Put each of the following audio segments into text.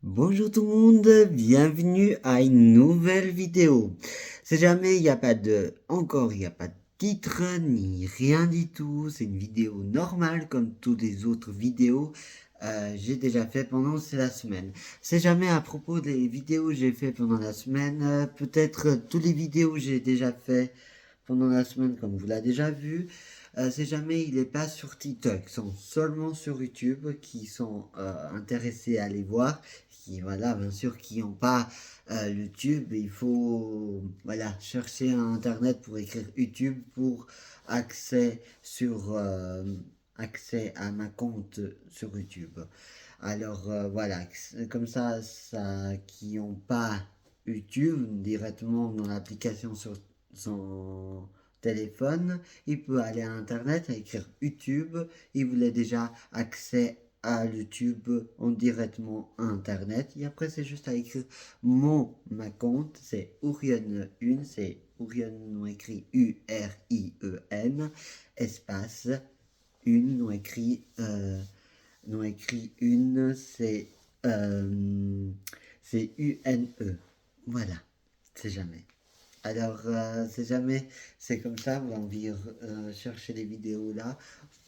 Bonjour tout le monde, bienvenue à une nouvelle vidéo. Si jamais il n'y a pas de, encore il n'y a pas de titre ni rien du tout, c'est une vidéo normale comme toutes les autres vidéos j'ai déjà fait pendant la semaine. Si jamais à propos des vidéos que j'ai fait pendant la semaine, peut-être toutes les vidéos que j'ai déjà fait pendant la semaine comme vous l'avez déjà vu, si jamais il n'est pas sur TikTok, ils sont seulement sur YouTube, qui sont intéressés à les voir qui voilà bien sûr qui n'ont pas YouTube, il faut voilà chercher à internet pour écrire YouTube pour accès sur accès à ma compte sur YouTube. Alors voilà, comme ça qui n'ont pas YouTube directement dans l'application sur son téléphone, il peut aller à internet écrire YouTube, il voulait déjà accès à YouTube en directement à internet et après c'est juste à écrire ma compte, c'est Ourion1, c'est Ourion non écrit Urien espace une non écrit une, c'est UNE. Voilà, c'est jamais. Alors, si jamais c'est comme ça, vous avez envie de chercher les vidéos là,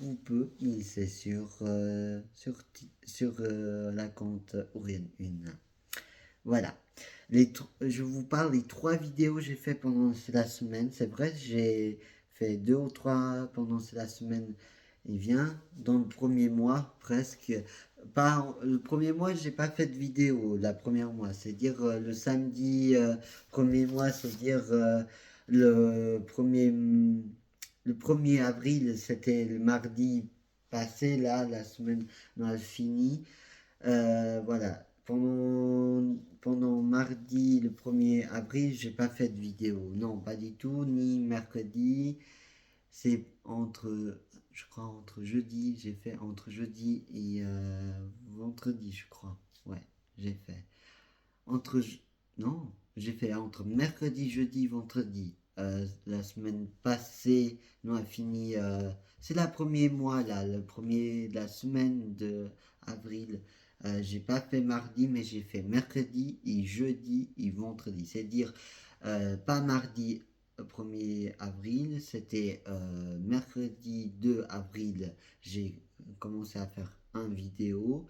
vous pouvez glisser sur la compte Orion1. Voilà. Je vous parle des trois vidéos que j'ai fait pendant la semaine. C'est vrai, j'ai fait deux ou trois pendant la semaine. Il vient dans le premier mois presque. Pas le premier mois, j'ai pas fait de vidéo. La première mois, c'est dire le samedi premier mois, c'est dire le premier le 1er avril, c'était le mardi passé là, la semaine on a fini. Voilà. Pendant mardi, le 1er avril, j'ai pas fait de vidéo. Non, pas du tout. Ni mercredi. C'est je crois, entre jeudi. J'ai fait entre jeudi et vendredi, je crois. Ouais, j'ai fait. Entre. Non, j'ai fait entre mercredi, jeudi, vendredi. La semaine passée, nous a fini. C'est le premier mois, là, le premier de la semaine de avril. J'ai pas fait mardi, mais j'ai fait mercredi et jeudi et vendredi. C'est-à-dire, pas mardi 1er avril, c'était mercredi 2 avril. J'ai commencé à faire un vidéo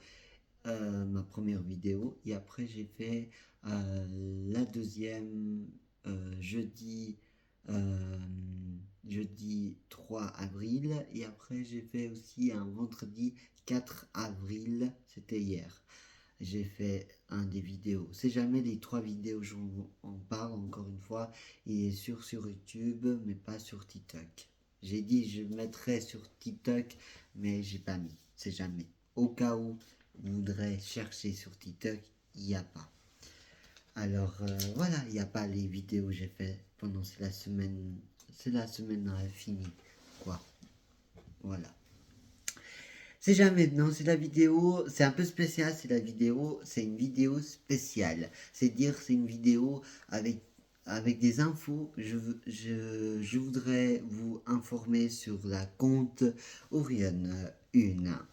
ma première vidéo et après j'ai fait la deuxième jeudi euh, jeudi 3 avril et après j'ai fait aussi un vendredi 4 avril, c'était hier. J'ai fait un des vidéos. C'est jamais les trois vidéos, je vous en parle encore une fois. Il est sur YouTube, mais pas sur TikTok. J'ai dit je mettrai sur TikTok, mais j'ai pas mis. C'est jamais. Au cas où vous voudrez chercher sur TikTok, il n'y a pas. Alors voilà, il n'y a pas les vidéos que j'ai fait pendant la semaine. C'est la semaine finie. Quoi. Voilà. C'est jamais, non, c'est la vidéo, c'est un peu spécial, c'est une vidéo spéciale. C'est dire, c'est une vidéo avec des infos. Je voudrais vous informer sur la compte Orion 1.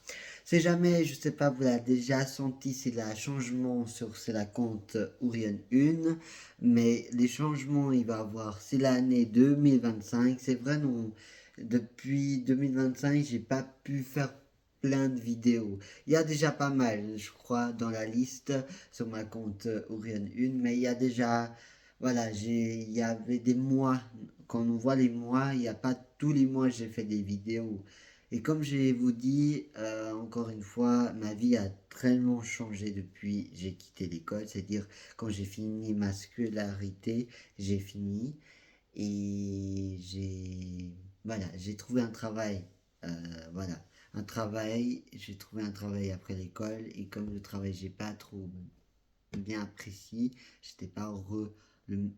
C'est jamais, je sais pas, vous l'avez déjà senti, c'est le changement c'est la compte Orion 1, mais les changements, il va avoir, c'est l'année 2025, c'est vrai, non, depuis 2025, j'ai pas pu faire plein de vidéos. Il y a déjà pas mal, je crois, dans la liste sur ma compte Orion 1, mais il y a déjà, voilà, il y avait des mois, quand on voit les mois, il n'y a pas tous les mois j'ai fait des vidéos. Et comme je vous dis, encore une fois, ma vie a tellement changé depuis j'ai quitté l'école, c'est-à-dire quand j'ai fini ma scolarité, j'ai fini et voilà, j'ai trouvé un travail, voilà, j'ai trouvé un travail après l'école et comme le travail j'ai pas trop bien apprécié, j'étais pas heureux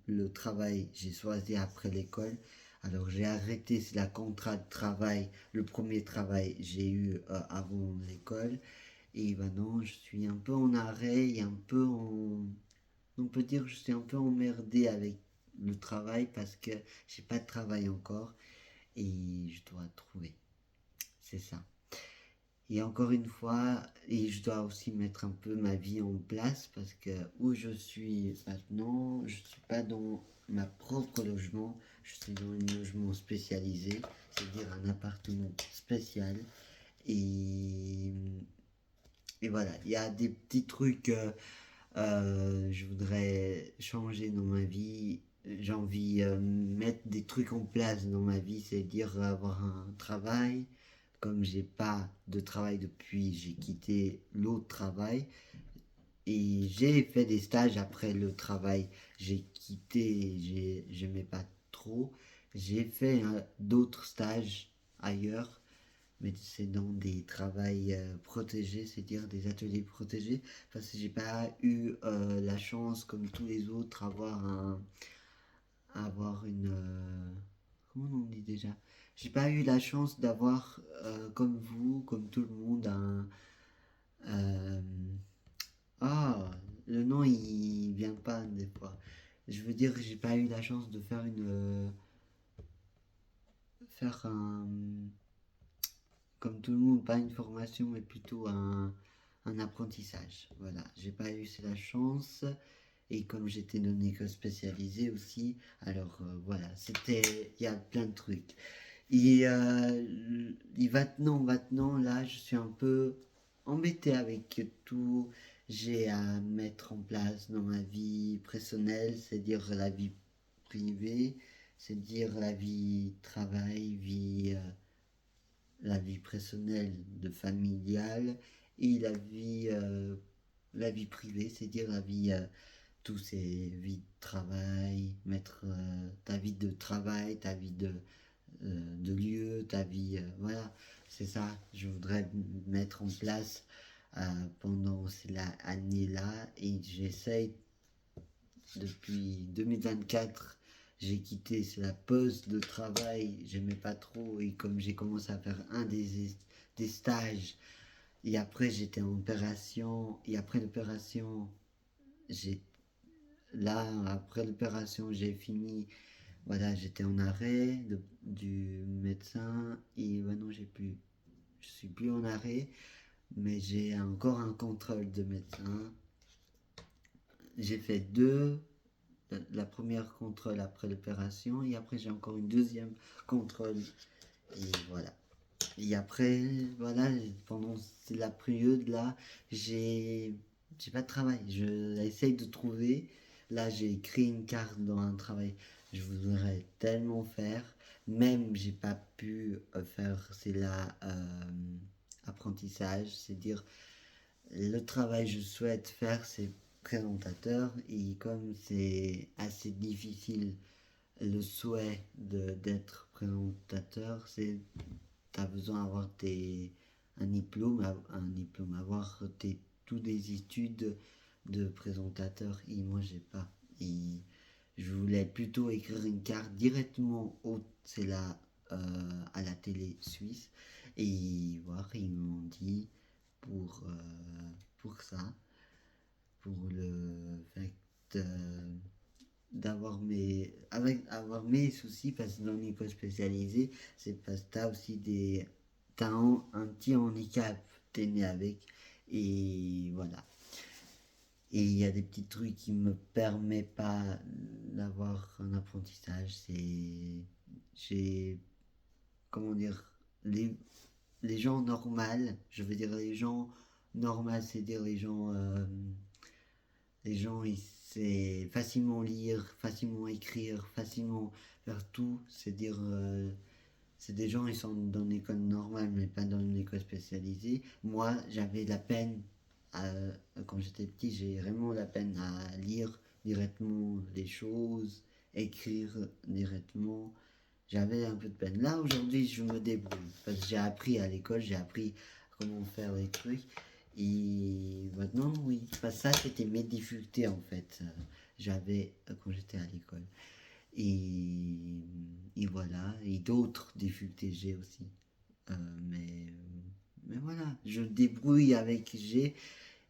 le travail j'ai choisi après l'école. Alors j'ai arrêté la contrat de travail, le premier travail j'ai eu avant l'école et maintenant je suis un peu en arrêt et un peu on peut dire que je suis un peu emmerdé avec le travail parce que j'ai pas de travail encore et je dois trouver. C'est ça. Et encore une fois, et je dois aussi mettre un peu ma vie en place parce que où je suis maintenant, je suis pas dans ma propre logement, je suis dans un logement spécialisé, c'est-à-dire un appartement spécial. Et, et voilà, il y a des petits trucs je voudrais changer dans ma vie. J'ai envie de mettre des trucs en place dans ma vie, c'est-à-dire avoir un travail. Comme j'ai pas de travail depuis, j'ai quitté l'autre travail et j'ai fait des stages après le travail. J'ai quitté, j'aimais pas trop. J'ai fait d'autres stages ailleurs, mais c'est dans des travails protégés, c'est-à-dire des ateliers protégés, parce que j'ai pas eu la chance, comme tous les autres, avoir une, comment on dit déjà? J'ai pas eu la chance d'avoir, comme vous, comme tout le monde, euh, ah, le nom il vient pas des fois. Je veux dire, j'ai pas eu la chance de faire faire un, comme tout le monde, pas une formation, mais plutôt un apprentissage. Voilà, j'ai pas eu la chance. Et comme j'étais dans une école spécialisée aussi, alors voilà, il y a plein de trucs. Et maintenant, là, je suis un peu embêté avec tout. J'ai à mettre en place dans ma vie personnelle, c'est-à-dire la vie privée, c'est-à-dire la vie travail, la vie personnelle de familiale et la vie privée, c'est-à-dire la vie, tous ces vies de travail, mettre ta vie de travail, ta vie de lieu, ta vie, voilà, c'est ça, je voudrais mettre en place pendant cette année-là et j'essaye depuis 2024 j'ai quitté, c'est la pause de travail, j'aimais pas trop et comme j'ai commencé à faire des stages et après j'étais en opération et après l'opération j'ai après l'opération j'ai fini, voilà, j'étais en arrêt du médecin et maintenant je suis plus en arrêt mais j'ai encore un contrôle de médecin. J'ai fait la première contrôle après l'opération et après j'ai encore une deuxième contrôle et voilà. Et après, voilà, pendant la période là, j'ai pas de travail. Je essaye de trouver. Là, j'ai créé une carte dans un travail. Je voudrais tellement faire. Même j'ai pas pu faire, c'est là apprentissage, c'est dire le travail que je souhaite faire, c'est présentateur et comme c'est assez difficile le souhait d'être présentateur, c'est t'as besoin d'avoir un diplôme, avoir tous des études de présentateur et moi j'ai pas. Et je voulais plutôt écrire une carte directement c'est là à la télé suisse et voir ils m'ont dit pour pour ça, pour le fait d'avoir avoir mes soucis parce que dans une école spécialisée c'est parce que t'as aussi t'as un petit handicap t'es né avec et voilà et il y a des petits trucs qui me permettent pas d'avoir un apprentissage j'ai comment dire les, les gens normaux je veux dire les gens normaux c'est dire les gens, c'est facilement lire, facilement écrire, facilement faire tout. C'est-à-dire, c'est des gens, ils sont dans une école normale, mais pas dans une école spécialisée. Moi, j'avais la peine, quand j'étais petit, j'ai vraiment la peine à lire directement les choses, écrire directement. J'avais un peu de peine. Là, aujourd'hui, je me débrouille. Parce que j'ai appris à l'école, j'ai appris comment faire les trucs. Et maintenant, oui, parce que ça, c'était mes difficultés en fait. J'avais quand j'étais à l'école. Et voilà, et d'autres difficultés j'ai aussi. Euh, mais, mais voilà, je débrouille avec j'ai.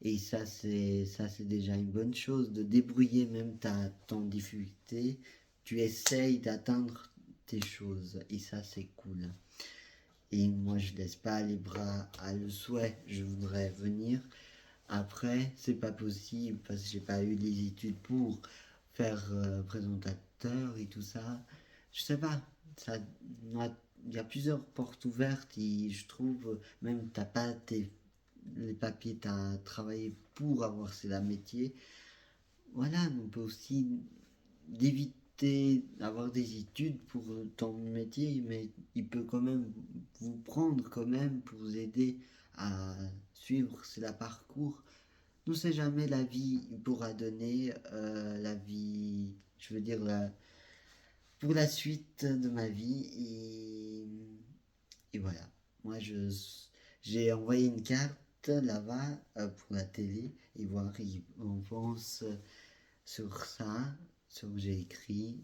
Et ça, c'est déjà une bonne chose de débrouiller même ton difficulté. Tu essayes d'atteindre tes choses. Et ça, c'est cool. Et moi, je laisse pas les bras à le souhait. Je voudrais venir. Après, c'est pas possible parce que j'ai pas eu les études pour faire présentateur et tout ça. Je sais pas. Ça, il y a plusieurs portes ouvertes et je trouve même t'as pas les papiers, t'as travaillé pour avoir ce métier. Voilà, on peut aussi d'éviter d'avoir des études pour ton métier, mais il peut quand même vous prendre quand même pour vous aider à suivre c'est la parcours. On ne sait jamais la vie pourra donner, la vie, je veux dire, pour la suite de ma vie. Et voilà, moi j'ai envoyé une carte là-bas pour la télé et voir, on pense sur ça, sur que j'ai écrit.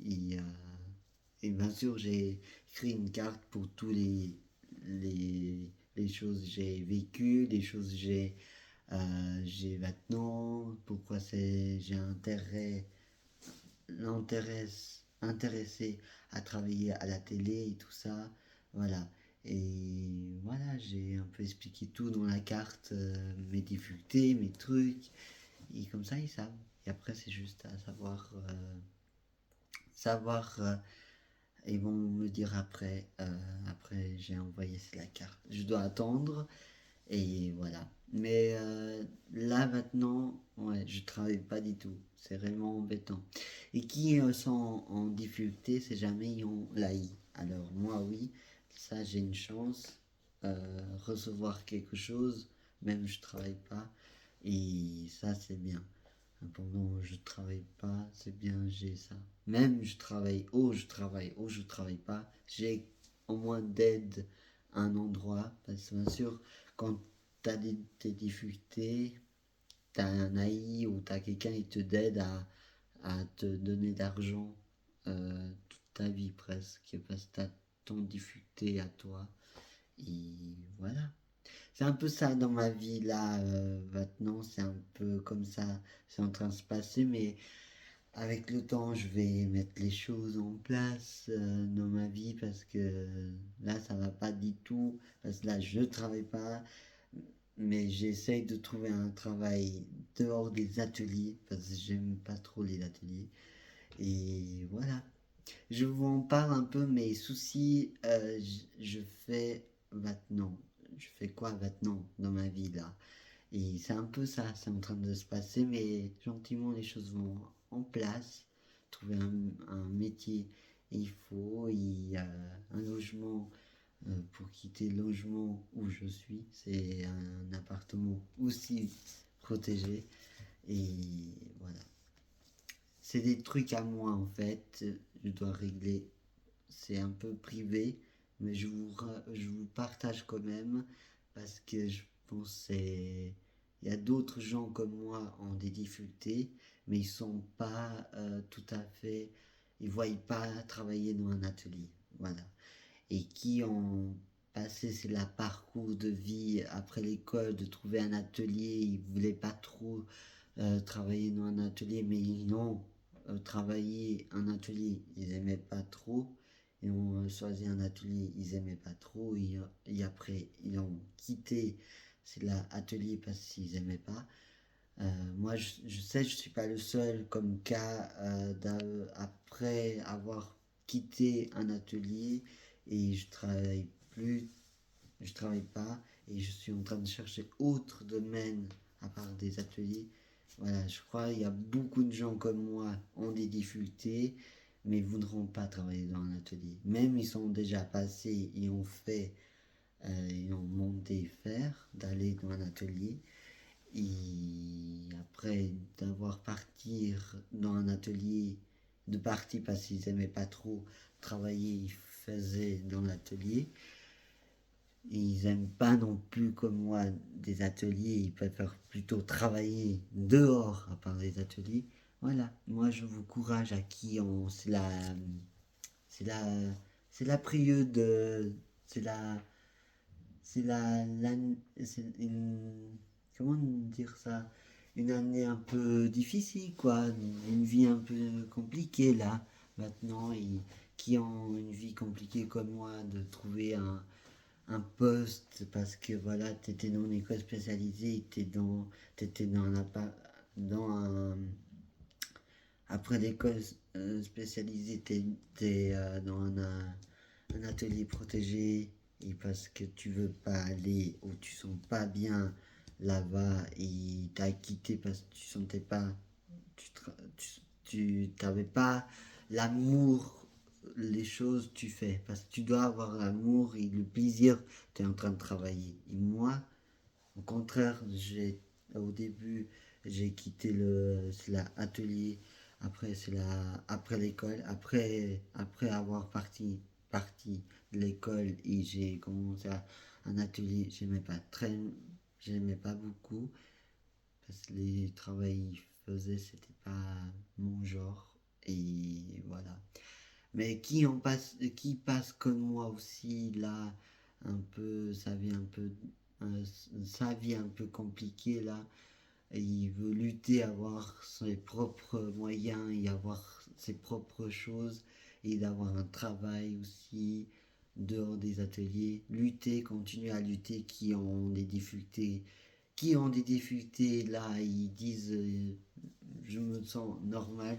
Et bien sûr, j'ai écrit une carte pour tous les choses que j'ai vécues, les choses que j'ai maintenant, pourquoi j'ai intéressé à travailler à la télé et tout ça. Voilà. Et voilà, j'ai un peu expliqué tout dans la carte, mes difficultés, mes trucs. Et comme ça, ils savent. Et après, c'est juste à savoir, ils vont me dire après j'ai envoyé la carte. Je dois attendre et voilà. Mais là maintenant, ouais, je travaille pas du tout. C'est vraiment embêtant. Et qui sont en difficulté, c'est jamais ils ont l'AI. Alors moi oui, ça j'ai une chance. Recevoir quelque chose, même je travaille pas. Et ça c'est bien. Pendant je travaille pas, c'est bien, j'ai ça. Même je travaille pas, j'ai au moins d'aide à un endroit. Parce que bien sûr, quand tu as des difficultés, tu as un AI ou tu as quelqu'un qui te aide à te donner d'argent toute ta vie presque, parce que tu as ton difficulté à toi. Et voilà. C'est un peu ça dans ma vie là, maintenant, c'est un peu comme ça, c'est en train de se passer, mais avec le temps, je vais mettre les choses en place dans ma vie parce que là, ça va pas du tout, parce que là, je travaille pas, mais j'essaye de trouver un travail dehors des ateliers, parce que j'aime pas trop les ateliers, et voilà. Je vous en parle un peu mes soucis, je fais maintenant. Je fais quoi maintenant dans ma vie là? Et c'est un peu ça, c'est en train de se passer, mais gentiment les choses vont en place. Trouver un métier, il y a un logement pour quitter le logement où je suis. C'est un appartement aussi protégé. Et voilà. C'est des trucs à moi en fait, je dois régler. C'est un peu privé, mais je vous partage quand même parce que je pense il y a d'autres gens comme moi ont des difficultés, mais ils sont pas tout à fait, ils voient pas travailler dans un atelier, voilà. Et qui ont passé c'est la parcours de vie après l'école de trouver un atelier, ils voulaient pas trop travailler dans un atelier, mais ils ont travaillé un atelier, ils aimaient pas trop et ont choisi un atelier, ils aimaient pas trop et après ils ont quitté c'est l'atelier parce qu'ils aimaient pas. Moi je sais je suis pas le seul comme cas après avoir quitté un atelier et je travaille pas et je suis en train de chercher autre domaine à part des ateliers. Voilà, je crois qu'il y a beaucoup de gens comme moi ont des difficultés, mais ils ne voudront pas travailler dans un atelier. Même ils sont déjà passés et ont fait, ils ont monté faire d'aller dans un atelier. Et après d'avoir partir dans un atelier, de partir parce qu'ils n'aimaient pas trop travailler, ils faisaient dans l'atelier. Ils aiment pas non plus comme moi des ateliers, ils préfèrent plutôt travailler dehors à part des ateliers. Voilà, moi je vous encourage à qui on c'est la c'est la période c'est la la c'est une comment dire ça, une année un peu difficile quoi, une vie un peu compliquée là maintenant et qui ont une vie compliquée comme moi de trouver un poste parce que voilà, tu étais dans une école spécialisée, t'étais dans un, après l'école spécialisée, t'es dans un atelier protégé et parce que tu veux pas aller ou tu sens pas bien là-bas et t'as quitté parce que tu sentais pas, tu t'avais pas l'amour, les choses tu fais parce que tu dois avoir l'amour et le plaisir, tu es en train de travailler. Et moi, au contraire, au début, j'ai quitté c'est l'atelier, après l'école, après avoir parti de l'école et j'ai commencé un atelier, j'aimais pas beaucoup parce que les travaux qu'ils faisaient, c'était pas mon genre et voilà. Mais qui passe comme moi aussi là, un peu, euh, sa vie un peu compliquée là, et il veut lutter, avoir ses propres moyens et avoir ses propres choses et d'avoir un travail aussi dehors des ateliers, lutter, continuer à lutter, qui ont des difficultés là, ils disent je me sens normal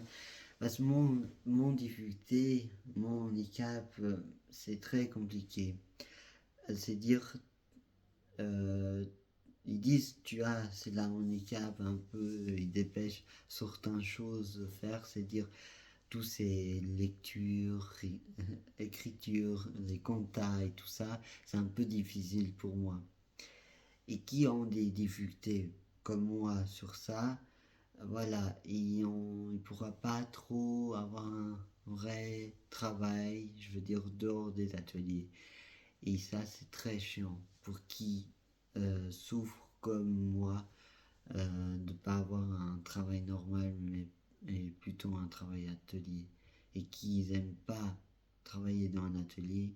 parce que mon difficulté, mon handicap, c'est très compliqué. C'est dire, euh, ils disent, c'est la handicap un peu, ils dépêchent certaines choses à faire, c'est dire, tous ces lectures, écritures, les comptas et tout ça, c'est un peu difficile pour moi. Et qui ont des difficultés comme moi sur ça, voilà, il ne pourra pas trop avoir un vrai travail, je veux dire, dehors des ateliers. Et ça, c'est très chiant pour qui souffre comme moi de ne pas avoir un travail normal, mais plutôt un travail atelier. Et qui n'aiment pas travailler dans un atelier,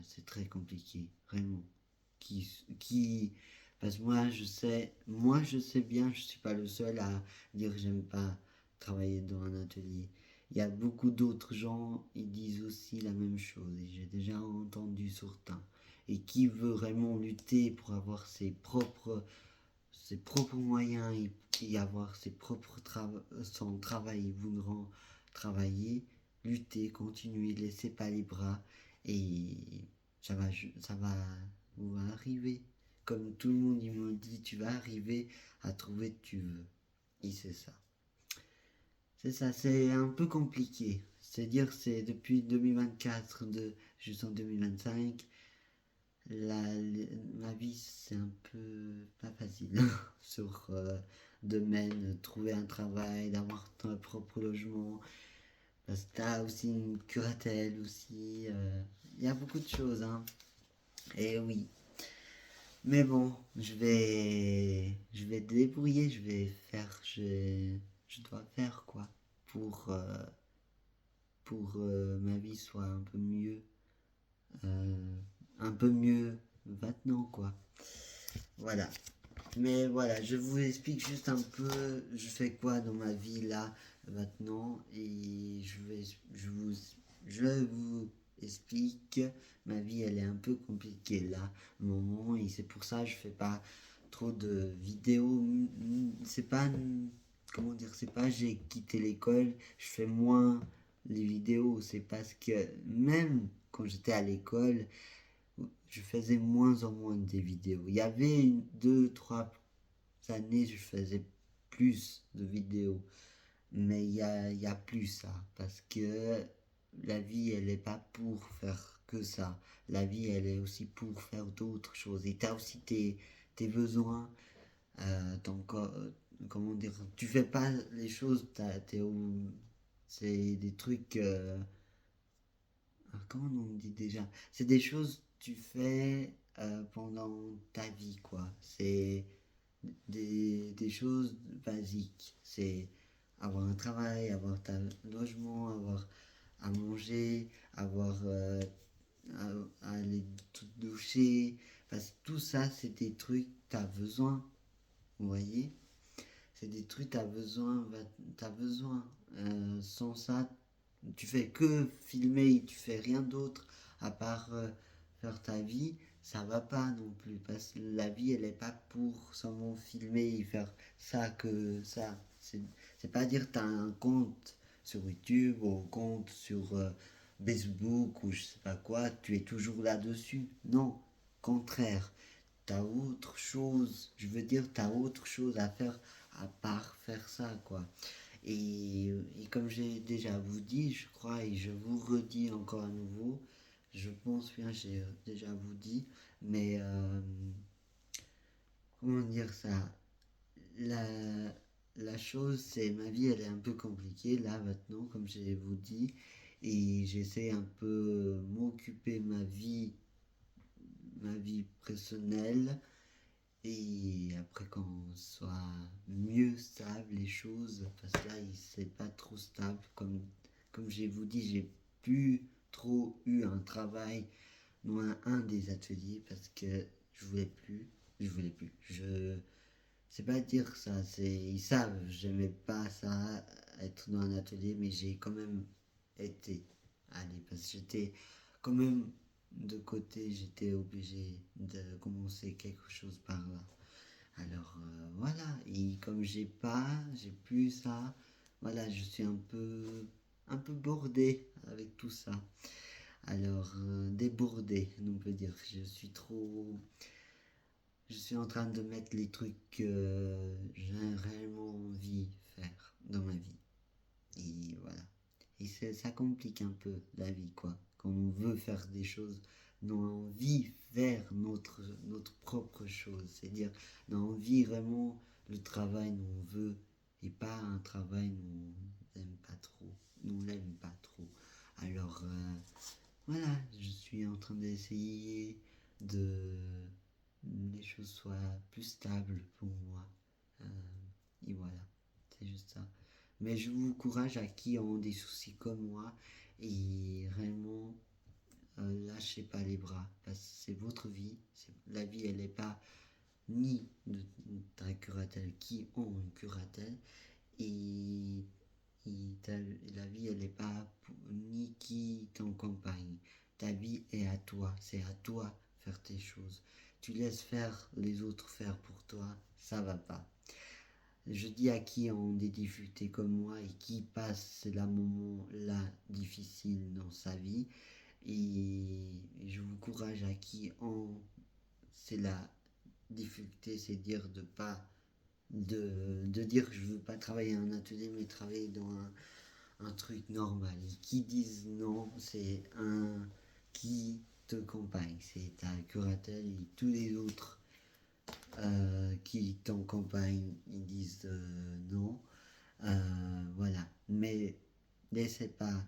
c'est très compliqué, vraiment. Qui, parce que moi je sais bien, je suis pas le seul à dire que j'aime pas travailler dans un atelier. Il y a beaucoup d'autres gens, ils disent aussi la même chose, et j'ai déjà entendu certains. Et qui veut vraiment lutter pour avoir ses propres moyens et avoir son travail voudront travailler, lutter, continuer, laisser pas les bras et ça va, on va arriver. Comme tout le monde il me dit, tu vas arriver à trouver ce que tu veux. Et c'est ça. C'est ça, c'est un peu compliqué. C'est-à-dire c'est depuis 2024 jusqu'en 2025 ma vie, c'est un peu pas facile sur domaine, trouver un travail, d'avoir ton propre logement. Parce que t'as aussi une curatelle aussi. Il y a beaucoup de choses, hein. Et oui. Mais bon, je vais débrouiller, je dois faire quoi pour ma vie soit euh, un peu mieux maintenant quoi. Voilà. Mais voilà, je vous explique juste un peu, je fais quoi dans ma vie là, maintenant, et je vous explique, ma vie elle est un peu compliquée là, au moment, et c'est pour ça que je fais pas trop de vidéos, c'est pas, comment dire, c'est pas j'ai quitté l'école, je fais moins les vidéos, c'est parce que même quand j'étais à l'école, je faisais moins en moins des vidéos. Il y avait deux, trois années, je faisais plus de vidéos. Mais il y a plus ça. Parce que la vie, elle n'est pas pour faire que ça. La vie, elle est aussi pour faire d'autres choses. Et tu as aussi tes besoins, ton corps, comment dire, tu fais pas les choses, c'est des trucs, comment on dit déjà? C'est des choses que tu fais pendant ta vie, quoi. C'est des choses basiques. C'est avoir un travail, avoir un logement, avoir à manger, avoir à aller te doucher. Parce que tout ça, c'est des trucs que tu as besoin. Vous voyez? C'est des trucs que tu as besoin. Sans ça, tu fais que filmer, tu fais rien d'autre à part faire ta vie. ça va pas non plus, parce que la vie, elle est pas pour seulement filmer et faire ça que ça. C'est pas dire t'as un compte sur YouTube ou un compte sur Facebook ou je sais pas quoi, tu es toujours là-dessus. Non, contraire. T'as autre chose, je veux dire, t'as autre chose à faire à part faire ça, quoi. Et comme j'ai déjà vous dit, je crois, et je vous redis encore à nouveau, je pense bien, j'ai déjà vous dit, mais comment dire ça? La, la chose, c'est ma vie, elle est un peu compliquée là maintenant, comme je vous dit, et j'essaie un peu m'occuper ma vie personnelle, et après quand on soit mieux stable les choses, parce que là c'est pas trop stable, comme je vous dis, j'ai plus trop eu un travail dans un des ateliers parce que je voulais plus, c'est pas dire ça, ils savent, j'aimais pas ça, être dans un atelier, mais j'ai quand même été allé, parce que j'étais quand même de côté, j'étais obligé de commencer quelque chose par là. Alors voilà, et comme j'ai plus ça, voilà, je suis un peu bordé avec tout ça. Alors débordé, on peut dire. Je suis en train de mettre les trucs que j'ai réellement envie de faire dans ma vie. Et voilà. Et ça complique un peu la vie, quoi. Quand on veut faire des choses, on a envie de faire notre propre chose. C'est-à-dire, on a envie vraiment le travail nous on veut et pas un travail nous on n'aime pas trop. Nous l'aime pas trop. Alors, voilà, je suis en train d'essayer de les choses soient plus stables pour moi. Euh, et voilà, c'est juste ça. Mais je vous encourage à qui ont des soucis comme moi et réellement lâchez pas les bras parce que c'est votre vie. La vie elle n'est pas ni de ta curatelle qui ont une curatelle et, la vie elle n'est pas ni qui t'accompagne. Ta vie est à toi, c'est à toi faire tes choses. Tu laisses faire les autres faire pour toi, ça va pas. Je dis à qui ont des difficultés comme moi et qui passe la moment là difficile dans sa vie et je vous encourage à qui ont c'est la difficulté, c'est dire de pas de dire que je veux pas travailler en atelier mais travailler dans un truc normal. Et qui disent non, c'est un qui te compagne, c'est ta curatelle et tous les autres qui t'en campagne, ils disent non. Voilà. Mais laissez pas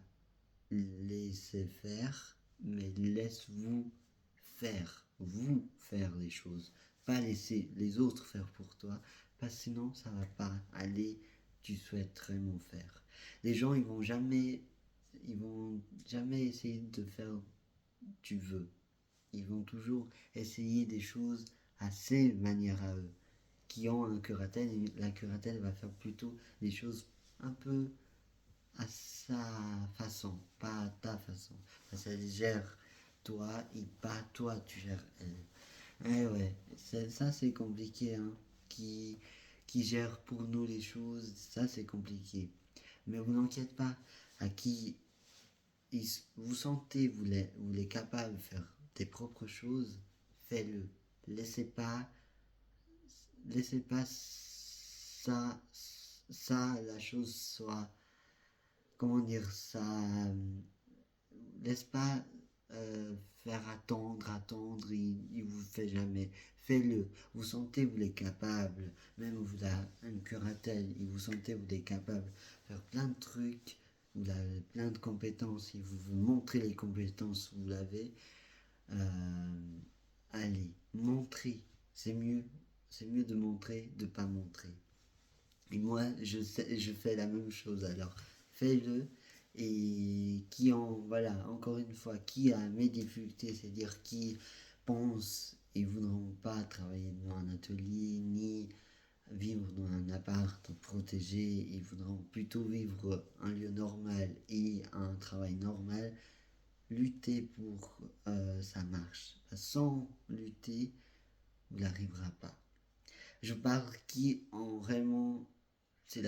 laisser faire, mais vous faire les choses. Pas laisser les autres faire pour toi, parce que sinon ça va pas aller, tu souhaites vraiment faire. Les gens, ils vont jamais essayer de faire tu veux. Ils vont toujours essayer des choses à ses manières à eux qui ont un curatelle et la curatelle va faire plutôt des choses un peu à sa façon, pas à ta façon. Parce qu'elle gère toi et pas toi tu gères elle. Eh ouais, ça c'est compliqué, hein. Qui gère pour nous les choses, ça c'est compliqué. Mais vous n'inquiétez pas, à qui vous sentez, vous l'êtes capable de faire tes propres choses, fais-le. Laissez pas laissez pas la chose soit, comment dire, ça, laisse pas faire attendre, il vous fait jamais. Fais-le. Vous sentez, vous l'êtes capable. Même vous avez une curatelle, et vous sentez, vous êtes capable de faire plein de trucs. Vous avez plein de compétences, et vous montrez les compétences que vous l'avez. Euh, allez, montrez. C'est mieux de montrer, de pas montrer. Et moi, je fais la même chose. Alors, fais-le. Et voilà, encore une fois, qui a mes difficultés, c'est-à-dire qui pense et voudront pas travailler dans un atelier, ni vivre dans un appart protégé, ils voudront plutôt vivre un lieu normal et un travail normal, lutter pour ça marche. Sans lutter, vous n'arriverez pas. Je parle qui ont vraiment, c'est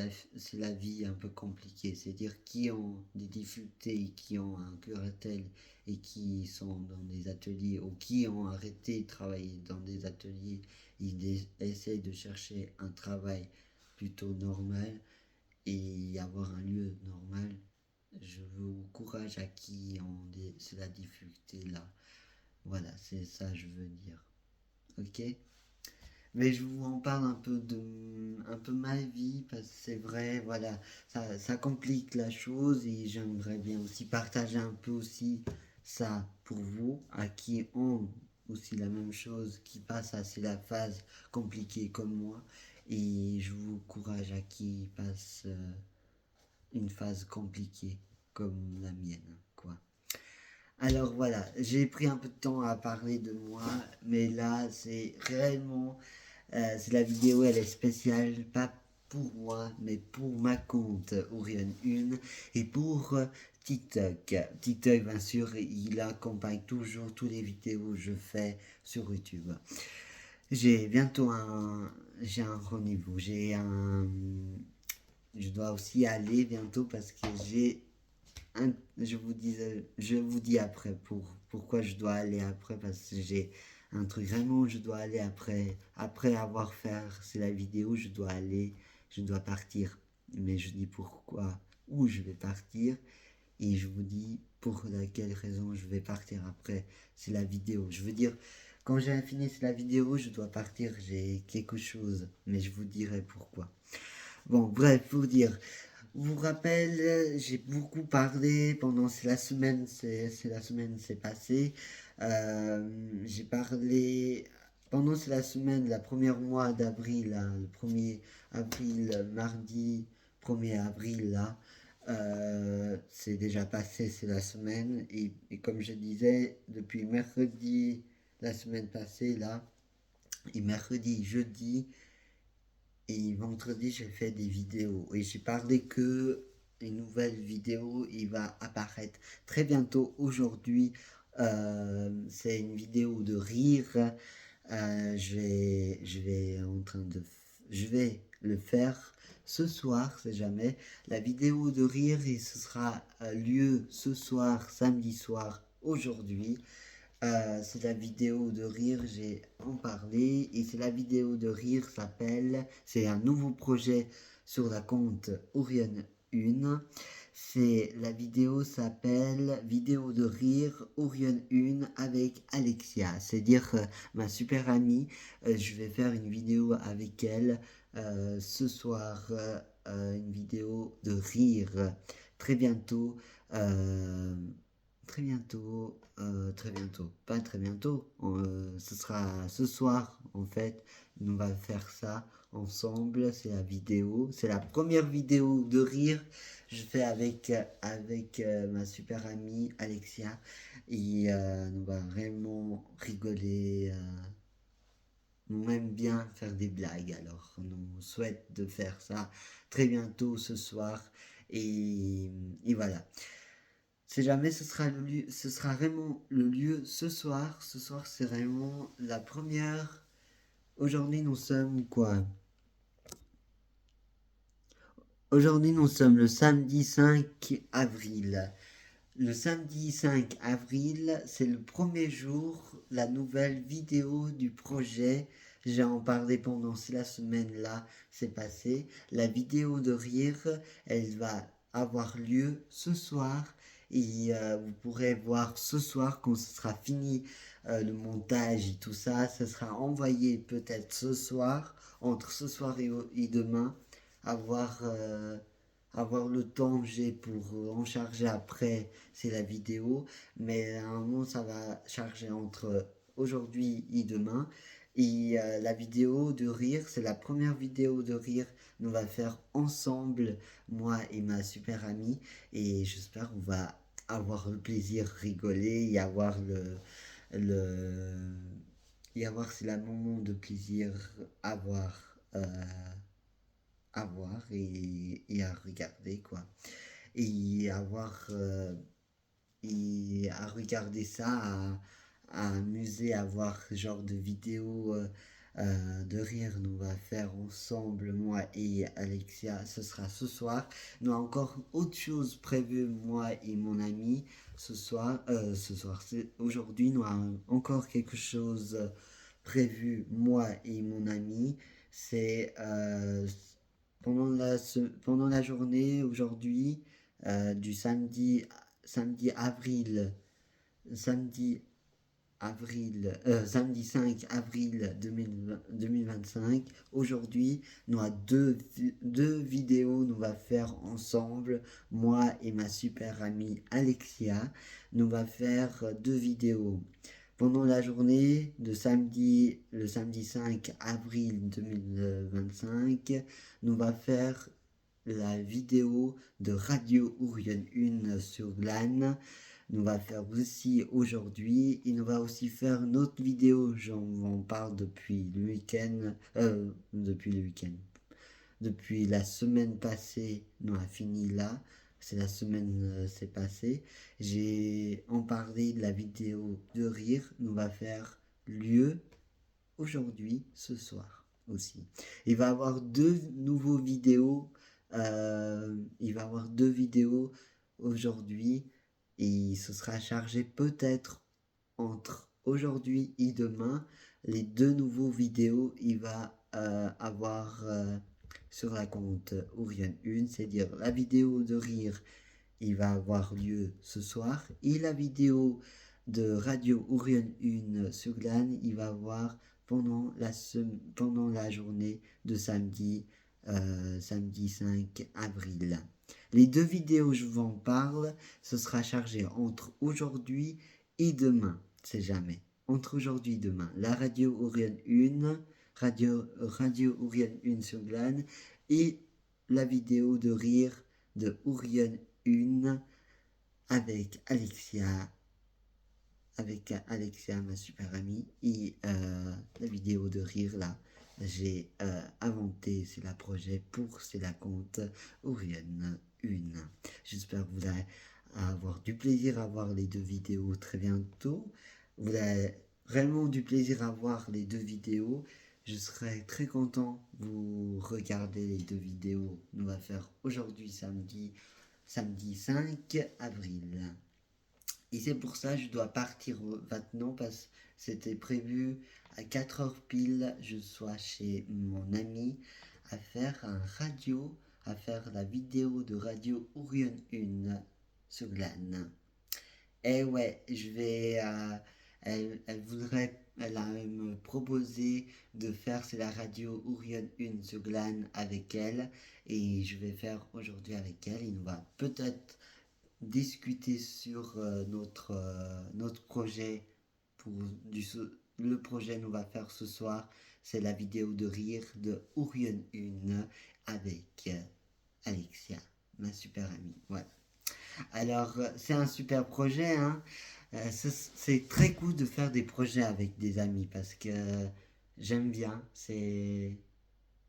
la vie un peu compliquée, c'est-à-dire qui ont des difficultés, qui ont un curatelle et qui sont dans des ateliers ou qui ont arrêté de travailler dans des ateliers, ils essayent de chercher un travail plutôt normal et avoir un lieu normal. Je vous encourage à qui ont c'est la difficulté là. Voilà, c'est ça que je veux dire. Ok? Mais je vous en parle un peu ma vie parce que c'est vrai, voilà, ça complique la chose et j'aimerais bien aussi partager un peu aussi ça pour vous, à qui ont aussi la même chose, qui passent assez la phase compliquée comme moi. Et je vous encourage à qui passe une phase compliquée comme la mienne, quoi. Alors voilà, j'ai pris un peu de temps à parler de moi, mais là c'est réellement c'est la vidéo, elle est spéciale, pas pour moi, mais pour ma compte Orion 1 et pour TikTok. TikTok, bien sûr, il accompagne toujours toutes les vidéos que je fais sur YouTube. J'ai bientôt j'ai un rendez-vous, je dois aussi aller bientôt parce que je vous dis après pourquoi je dois aller après parce que j'ai un truc vraiment je dois aller après avoir fait c'est la vidéo je dois partir mais je dis pourquoi où je vais partir et je vous dis pour laquelle raison je vais partir après c'est la vidéo je veux dire quand j'ai fini la vidéo je dois partir j'ai quelque chose mais je vous dirai pourquoi bon bref pour dire vous rappelle, j'ai beaucoup parlé pendant la semaine, c'est la semaine s'est passée. J'ai parlé pendant la semaine, la première mois d'avril, là, le 1er avril, mardi 1er avril, là, c'est déjà passé, c'est la semaine. Et comme je disais, depuis mercredi, la semaine passée, là, et mercredi, jeudi, et vendredi, j'ai fait des vidéos. Et j'ai parlé que une nouvelle vidéo, il va apparaître très bientôt aujourd'hui. C'est une vidéo de rire. Je vais le faire ce soir, c'est jamais. La vidéo de rire, et ce sera lieu ce soir, samedi soir, aujourd'hui. C'est la vidéo de rire, j'ai en parlé, et c'est la vidéo de rire s'appelle, c'est un nouveau projet sur la compte Orion 1. C'est la vidéo s'appelle Vidéo de rire Orion 1 avec Alexia. C'est-à-dire ma super amie, je vais faire une vidéo avec elle ce soir, une vidéo de rire très bientôt. euh, très bientôt, pas très bientôt, ce sera ce soir en fait, on va faire ça ensemble, c'est la vidéo, c'est la première vidéo de rire, je fais avec ma super amie Alexia, et on va vraiment rigoler, on aime bien faire des blagues, alors on souhaite de faire ça très bientôt ce soir, et voilà. Si jamais ce sera le lieu, ce sera vraiment le lieu ce soir. Ce soir, c'est vraiment la première. Aujourd'hui, nous sommes quoi? Aujourd'hui, nous sommes le samedi 5 avril. Le samedi 5 avril, c'est le premier jour, la nouvelle vidéo du projet. J'ai en parlé pendant la semaine là, c'est passé. La vidéo de rire, elle va avoir lieu ce soir. Et vous pourrez voir ce soir quand ce sera fini le montage et tout ça. Ce sera envoyé peut-être ce soir, entre ce soir et demain. Avoir avoir le temps que j'ai pour en charger après, c'est la vidéo. Mais à un moment, ça va charger entre aujourd'hui et demain. Et la vidéo de rire, c'est la première vidéo de rire qu'on va faire ensemble, moi et ma super amie. Et j'espère qu'on va avoir le plaisir, rigoler et avoir le et avoir c'est la moment de plaisir à voir et à regarder quoi et avoir et à regarder ça, à amuser, à voir ce genre de vidéos de rire. Nous va faire ensemble, moi et Alexia. Ce sera ce soir. Nous avons encore autre chose prévue, moi et mon ami. C'est aujourd'hui, nous avons encore quelque chose prévu, moi et mon ami. C'est pendant la journée aujourd'hui du samedi avril, samedi samedi 5 avril 2025. Aujourd'hui, nous avons deux vidéos nous va faire ensemble, moi et ma super amie Alexia. Nous va faire deux vidéos. Pendant la journée de samedi, le samedi 5 avril 2025, nous va faire la vidéo de Radio Ourion 1 sur LAN. Nous va faire aussi aujourd'hui. Il nous va aussi faire une autre vidéo. J'en parle depuis le week-end. Depuis la semaine passée, nous a fini là. C'est la semaine c'est passé. J'ai en parlé de la vidéo de rire. Nous va faire lieu aujourd'hui, ce soir aussi. Il va y avoir deux nouveaux vidéos. Il va y avoir deux vidéos aujourd'hui et ce sera chargé peut-être entre aujourd'hui et demain. Les deux nouveaux vidéos, il va avoir sur la compte Ourion 1, c'est-à-dire la vidéo de rire, il va avoir lieu ce soir, et la vidéo de Radio Ourion 1 sur LAN, il va avoir pendant la journée de samedi, samedi 5 avril. Les deux vidéos, je vous en parle, ce sera chargé entre aujourd'hui et demain, c'est jamais. Entre aujourd'hui et demain, la Radio Ourion 1, Radio Ourion 1 sur LAN, et la vidéo de rire de Ourion 1 avec Alexia, ma super amie, et la vidéo de rire là, j'ai inventé, c'est la projet c'est la compte Ourion 1. J'espère que vous allez avoir du plaisir à voir les deux vidéos très bientôt. Vous avez vraiment du plaisir à voir les deux vidéos. Je serai très content vous regarder les deux vidéos. Nous va faire aujourd'hui samedi 5 avril. Et c'est pour ça que je dois partir maintenant parce que c'était prévu à 4h pile, je sois chez mon ami à faire à faire la vidéo de Radio Ourion 1 sur LAN. Et ouais, je vais. Elle a me proposé de faire c'est la radio Ourion 1 sur LAN avec elle. Et je vais faire aujourd'hui avec elle. Il nous va peut-être discuter sur notre projet. Le projet nous va faire ce soir, c'est la vidéo de rire de Ourion 1 avec Alexia, ma super amie. Voilà. Alors, c'est un super projet, hein. C'est très cool de faire des projets avec des amis parce que j'aime bien.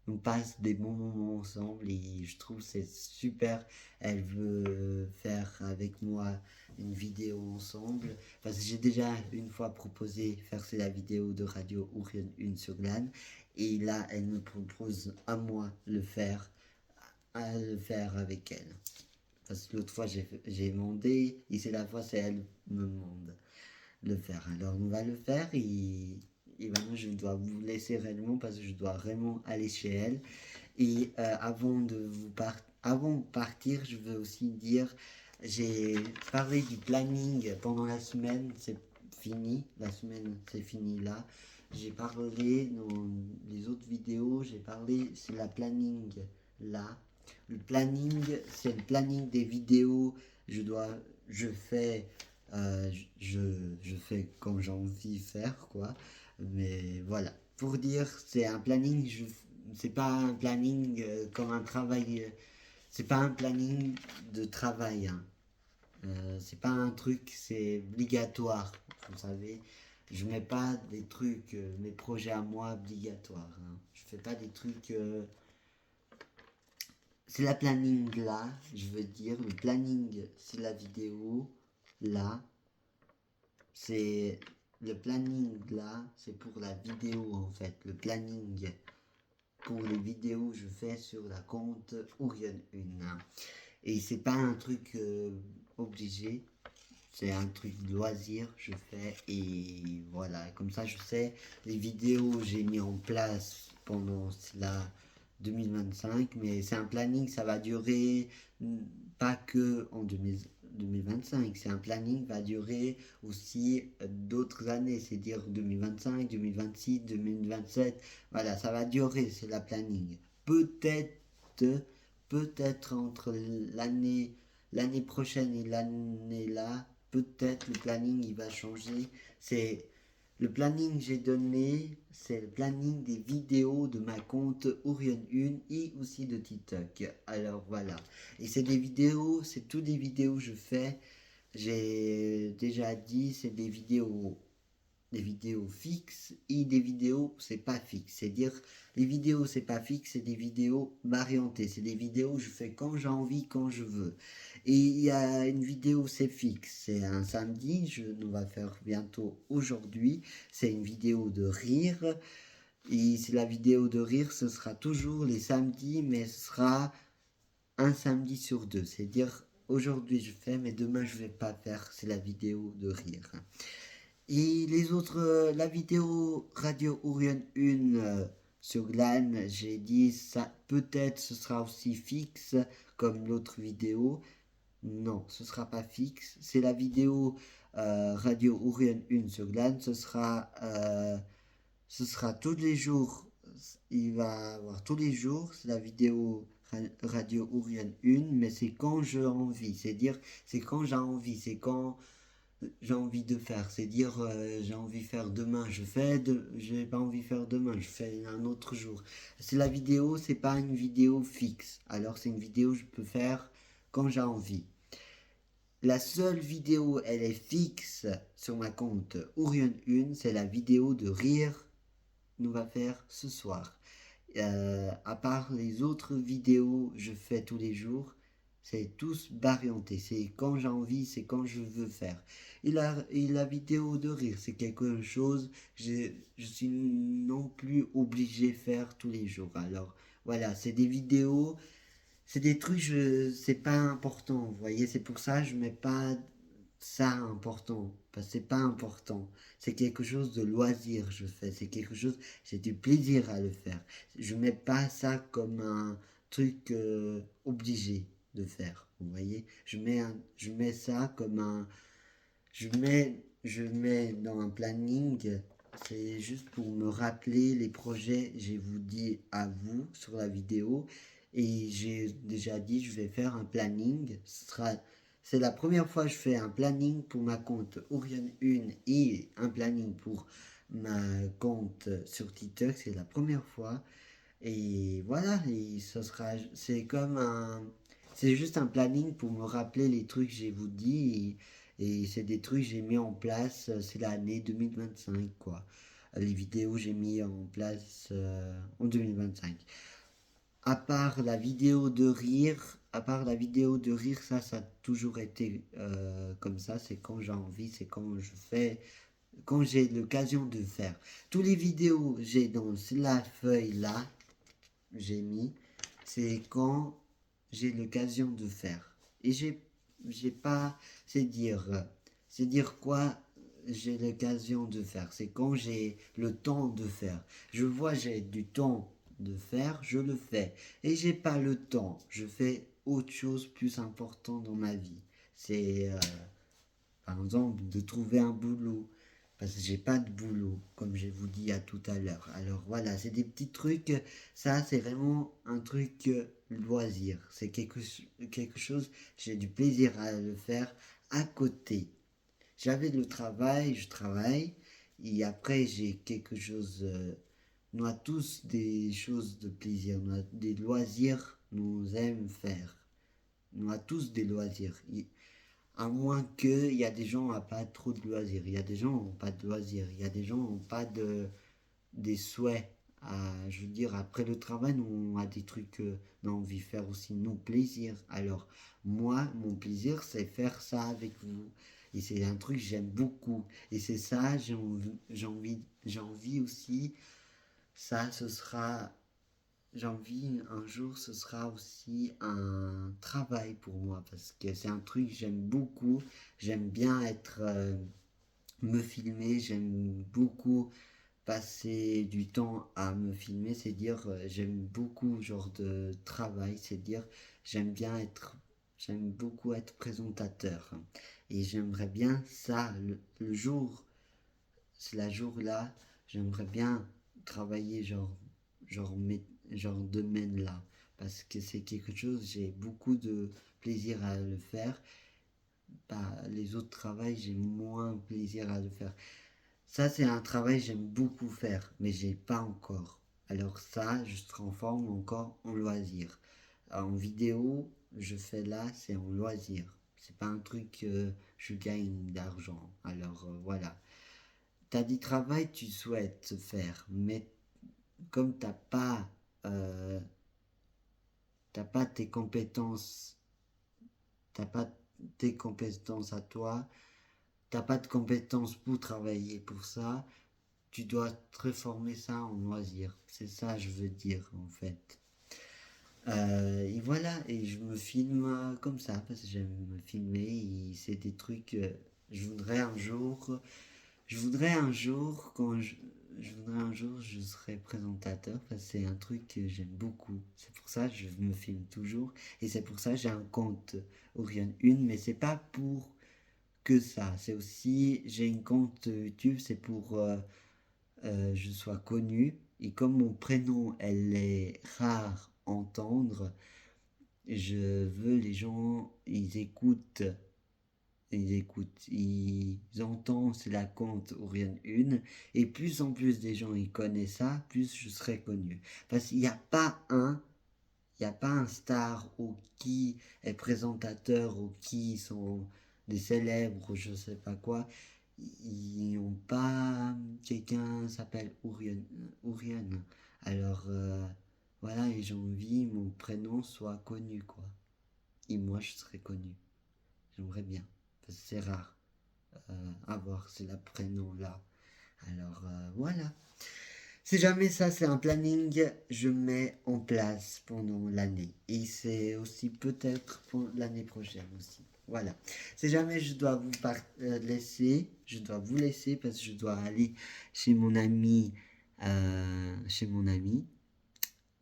On passe des bons moments ensemble et je trouve c'est super. Elle veut faire avec moi une vidéo ensemble parce que j'ai déjà une fois proposé faire la vidéo de Radio Ourion 1 sur LAN et là elle me propose à moi à le faire avec elle. Parce que l'autre fois j'ai demandé et c'est la fois c'est elle me demande de le faire. Alors on va le faire et maintenant je dois vous laisser réellement parce que je dois vraiment aller chez elle. Et avant de partir, je veux aussi dire, j'ai parlé du planning pendant la semaine, c'est fini, la semaine c'est fini là. J'ai parlé dans les autres vidéos, c'est la planning là. Le planning, c'est le planning des vidéos. Je fais, je fais comme j'ai envie de faire, quoi. Mais voilà. Pour dire, c'est un planning, c'est pas un planning comme un travail. C'est pas un planning de travail, hein. C'est pas un truc, c'est obligatoire. Vous savez, je mets pas des trucs, mes projets à moi obligatoires, hein. Je fais pas des trucs. C'est la planning là, je veux dire. Le planning, c'est la vidéo. là, c'est le planning là, c'est pour la vidéo en fait. Le planning pour les vidéos que je fais sur la compte Orion 1. Et c'est pas un truc obligé, c'est un truc de loisir, je fais et voilà. Comme ça, je sais les vidéos que j'ai mis en place pendant la 2025, mais c'est un planning, ça va durer pas que en 2025, c'est un planning qui va durer aussi d'autres années, c'est-à-dire 2025, 2026, 2027, voilà, ça va durer, c'est la planning. Peut-être, peut-être entre l'année prochaine et l'année là, peut-être le planning il va changer. C'est le planning que j'ai donné, c'est le planning des vidéos de ma compte Orion 1 et aussi de TikTok. Alors voilà. Et c'est des vidéos, c'est toutes des vidéos que je fais. J'ai déjà dit, c'est des vidéos fixes et des vidéos c'est pas fixe. C'est-à-dire les vidéos c'est pas fixe, c'est des vidéos variantées. C'est des vidéos que je fais quand j'ai envie, quand je veux. Et il y a une vidéo c'est fixe, c'est un samedi, je nous va faire bientôt aujourd'hui. C'est une vidéo de rire. Et c'est la vidéo de rire, ce sera toujours les samedis, mais ce sera un samedi sur deux. C'est-à-dire aujourd'hui je fais, mais demain je vais pas faire. C'est la vidéo de rire. Et les autres, la vidéo Radio Orion 1 sur GLAN, j'ai dit ça, peut-être ce sera aussi fixe comme l'autre vidéo. Non, ce sera pas fixe. C'est la vidéo Radio Orion 1 sur GLAN, ce sera tous les jours. Il va avoir tous les jours, c'est la vidéo Radio Orion 1, mais c'est quand j'ai envie. C'est-à-dire, c'est quand j'ai envie, c'est quand j'ai envie de faire. C'est dire j'ai envie de faire demain, je fais, j'ai pas envie de faire demain, je fais un autre jour. C'est la vidéo, c'est pas une vidéo fixe. Alors c'est une vidéo que je peux faire quand j'ai envie. La seule vidéo, elle est fixe sur ma compte Orion 1, c'est la vidéo de rire nous va faire ce soir. À part les autres vidéos que je fais tous les jours, c'est tous varianté. C'est quand j'ai envie, c'est quand je veux faire. Et la vidéo de rire, c'est quelque chose que je suis non plus obligé de faire tous les jours. Alors voilà, c'est des vidéos, c'est des trucs, c'est pas important. Vous voyez, c'est pour ça que je mets pas ça important, parce que c'est pas important. C'est quelque chose de loisir, je fais. C'est quelque chose, j'ai du plaisir à le faire. Je mets pas ça comme un truc obligé de faire. Vous voyez, je mets ça comme un, je mets dans un planning. C'est juste pour me rappeler les projets, j'ai vous dit à vous sur la vidéo. Et j'ai déjà dit, je vais faire un planning. C'est la première fois que je fais un planning pour ma compte Orion 1 et un planning pour ma compte sur TikTok. C'est la première fois. Et voilà, et c'est juste un planning pour me rappeler les trucs que j'ai vous dit. Et c'est des trucs que j'ai mis en place, c'est l'année 2025, quoi. Les vidéos que j'ai mis en place en 2025. À part la vidéo de rire, ça a toujours été comme ça. C'est quand j'ai envie, c'est quand je fais, quand j'ai l'occasion de faire. Tous les vidéos que j'ai dans la feuille là, j'ai mis, c'est quand j'ai l'occasion de faire. Et j'ai pas, c'est dire quoi j'ai l'occasion de faire. C'est quand j'ai le temps de faire. Je vois j'ai du temps de faire, je le fais. Et j'ai pas le temps, je fais autre chose plus important dans ma vie. C'est par exemple de trouver un boulot parce que j'ai pas de boulot comme je vous dis à tout à l'heure. Alors voilà, c'est des petits trucs, ça c'est vraiment un truc loisir, c'est quelque chose, j'ai du plaisir à le faire à côté. J'avais le travail, je travaille et après j'ai quelque chose, nous avons tous des choses de plaisir, nous avons des loisirs, nous aimons faire. Nous avons tous des loisirs. À moins qu'il y a des gens qui n'ont pas trop de loisirs. Il y a des gens qui n'ont pas de loisirs. Il y a des gens qui n'ont pas des souhaits. Je veux dire, après le travail, nous, on a des trucs que nous avons envie de faire aussi nos plaisirs. Alors, moi, mon plaisir, c'est faire ça avec vous. Et c'est un truc que j'aime beaucoup. Et c'est ça, j'ai envie aussi, ça, ce sera, j'ai envie un jour, ce sera aussi un travail pour moi. Parce que c'est un truc que j'aime beaucoup. J'aime bien me filmer, j'aime beaucoup passer du temps à me filmer, c'est dire j'aime beaucoup genre de travail, c'est dire j'aime bien être j'aime beaucoup être présentateur et j'aimerais bien ça le jour c'est la jour là j'aimerais bien travailler genre domaine là parce que c'est quelque chose j'ai beaucoup de plaisir à le faire. Bah, les autres travails j'ai moins plaisir à le faire. Ça, c'est un travail que j'aime beaucoup faire, mais j'ai pas encore. Alors ça, je transforme encore en loisir. En vidéo, je fais là, c'est en loisir. C'est pas un truc que je gagne d'argent. Alors voilà. T'as du travail, tu souhaites faire, mais comme euh, t'as pas tes compétences, t'as pas tes compétences à toi, t'as pas de compétences pour travailler pour ça, tu dois transformer ça en loisir. C'est ça je veux dire en fait. Et voilà, et je me filme comme ça parce que j'aime me filmer. Et c'est des trucs. Je voudrais un jour, je voudrais un jour je voudrais un jour je serai présentateur parce que c'est un truc que j'aime beaucoup. C'est pour ça que je me filme toujours et c'est pour ça que j'ai un compte Orion 1, mais c'est pas pour que ça. C'est aussi j'ai une compte YouTube, c'est pour je sois connu. Et comme mon prénom, elle est rare à entendre, je veux les gens, ils entendent, c'est la compte Orion 1, et plus en plus des gens ils connaissent ça, plus je serai connu. Parce qu'il n'y a pas il n'y a pas un star ou qui est présentateur ou qui sont des célèbres ou je sais pas quoi. Ils n'ont pas quelqu'un s'appelle Ourian. Alors voilà, et j'ai envie mon prénom soit connu quoi. Et moi je serais connu. J'aimerais bien. Parce que c'est rare à voir, c'est le prénom là. Alors voilà. Si jamais ça c'est un planning, je mets en place pendant l'année. Et c'est aussi peut-être pour l'année prochaine aussi. Voilà. Si jamais je dois laisser, je dois vous laisser parce que je dois aller chez mon ami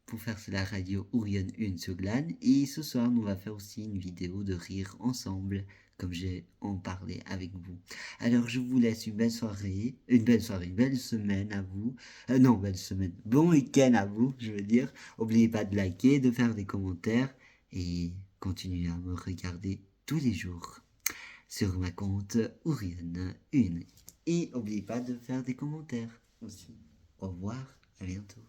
pour faire la radio Orion 1 sur Glan. Et ce soir, on va faire aussi une vidéo de rire ensemble, comme j'ai en parlé avec vous. Alors, je vous laisse une belle soirée, une belle semaine à vous. Non, belle semaine. Bon week-end à vous, je veux dire. N'oubliez pas de liker, de faire des commentaires et continuez à me regarder tous les jours sur ma compte Orion 1. Et n'oubliez pas de faire des commentaires aussi. Au revoir, à bientôt.